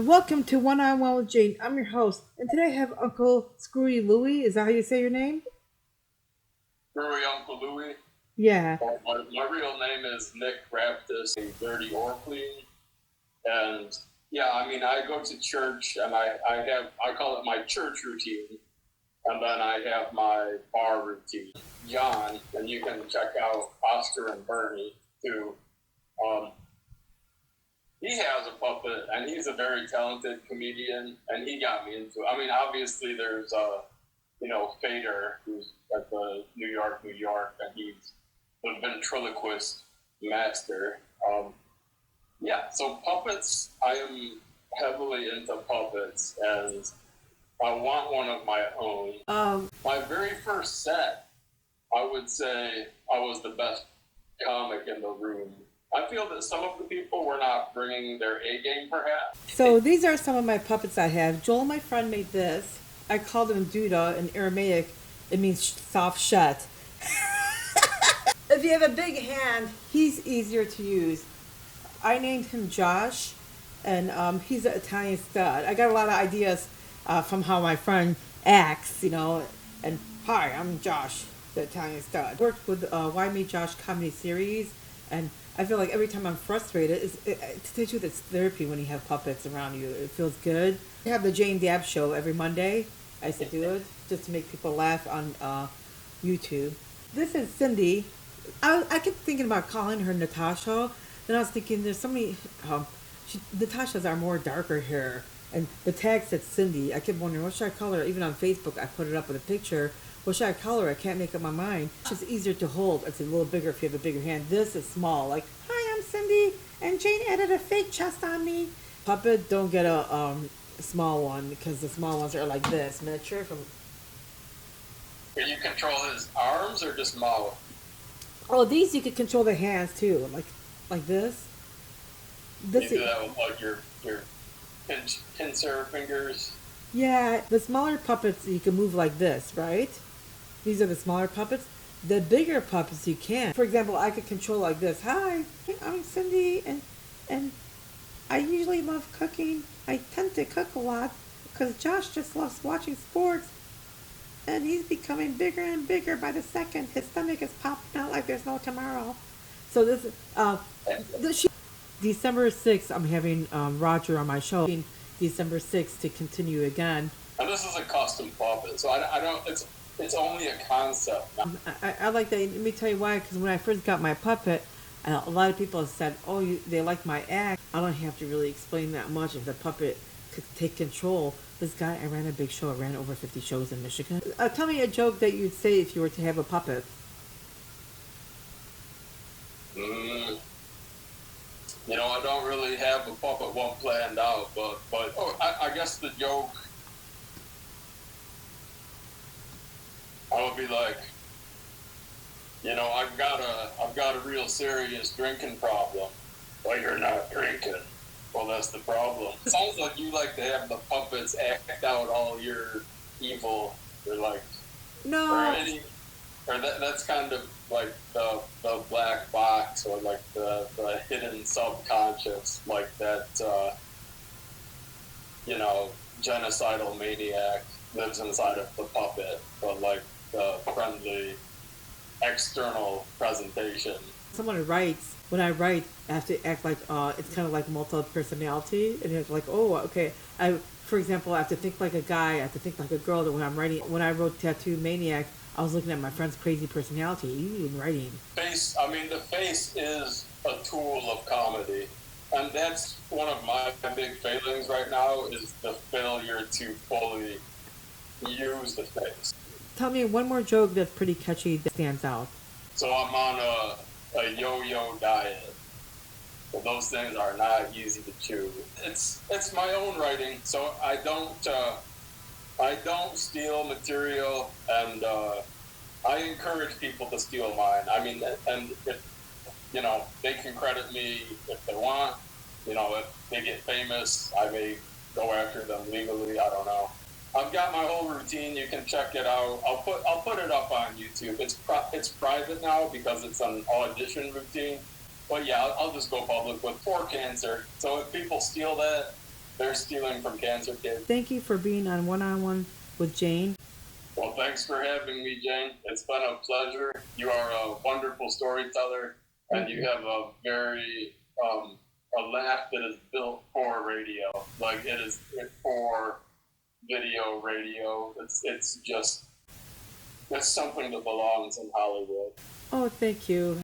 Welcome to One on One with Jane. I'm your host, and today I have Uncle Screwy Louie. Is that how you say your name? Screwy Uncle Louie. Yeah. My real name is Nick Raptus, a dirty Orclean. And yeah, I mean, I go to church and I call it my church routine. And then I have my bar routine. John, and you can check out Oscar and Bernie too. Um, he has a puppet, and he's a very talented comedian, and he got me into it. I mean, obviously, there's Fader, who's at the New York, and he's the ventriloquist master. So puppets, I am heavily into puppets, and I want one of my own. My very first set, I would say I was the best comic in the room. I feel that some of the people were not bringing their A game, perhaps. So these are some of my puppets I have. Joel, my friend, made this. I called him Duda. In Aramaic, it means soft shut. If you have a big hand, he's easier to use. I named him Josh, and he's an Italian stud. I got a lot of ideas from how my friend acts, and hi, I'm Josh, the Italian stud. Worked with Why Me Josh comedy series, and I feel like every time I'm frustrated, to tell you the truth, it's therapy when you have puppets around you. It feels good. I have the Jane Dab show every Monday. I used to do it just to make people laugh on YouTube. This is Cindy. I kept thinking about calling her Natasha. Then I was thinking there's so many. Natasha's are more darker hair. And the tag said Cindy. I kept wondering, what should I call her? Even on Facebook, I put it up with a picture. What should I call her? I can't make up my mind. It's easier to hold. It's a little bigger if you have a bigger hand. This is small. Like, hi, I'm Cindy, and Jane added a fake chest on me. Puppet, don't get a small one, because the small ones are like this, miniature. Can you control his arms or just mouth? Oh, these you could control the hands too, like this. You do that with like your pincer fingers. Yeah, the smaller puppets you can move like this, right? These are the smaller puppets. The bigger puppets you can. For example, I could control like this. Hi, I'm Cindy, and I usually love cooking. I tend to cook a lot because Josh just loves watching sports, and he's becoming bigger and bigger by the second. His stomach is popping out like there's no tomorrow. So December 6th, I'm having Roger on my show. December 6th to continue again. And this is a custom puppet, so I don't. It's only a concept. I like that. Let me tell you why. Because when I first got my puppet, a lot of people have said, "Oh, they like my act." I don't have to really explain that much. If the puppet could take control, this guy, I ran a big show. I ran over 50 shows in Michigan. Tell me a joke that you'd say if you were to have a puppet. I don't really have a puppet one planned out, but I guess the joke, I would be like, I've got a real serious drinking problem. Well, you're not drinking. Well, that's the problem. It sounds like you like to have the puppets act out all your evil. Or like, no, that's kind of like the black box, or like the hidden subconscious, like that genocidal maniac lives inside of the puppet, but like the friendly external presentation. Someone writes, when I write, I have to act like it's kind of like multi-personality, and it's like, oh, okay. For example, I have to think like a guy, I have to think like a girl. That when I'm writing, when I wrote Tattoo Maniac, I was looking at my friend's crazy personality in writing. The face is a tool of comedy. And that's one of my big failings right now, is the failure to fully use the face. Tell me one more joke that's pretty catchy that stands out. So I'm on a yo-yo diet. But those things are not easy to chew. It's my own writing, so I don't steal material, and I encourage people to steal mine. I mean, and if they can credit me if they want. If they get famous, I may go after them legally. I don't know. I've got my whole routine. You can check it out. I'll put it up on YouTube. It's private now because it's an audition routine. But yeah, I'll just go public with for cancer. So if people steal that, They're stealing from cancer kids. Thank you for being on One with Jane. Well, thanks for having me, Jane. It's been a pleasure. You are a wonderful storyteller, and you have a very a laugh that is built for radio. Like it is for video radio. It's just that's something that belongs in Hollywood. Oh, thank you.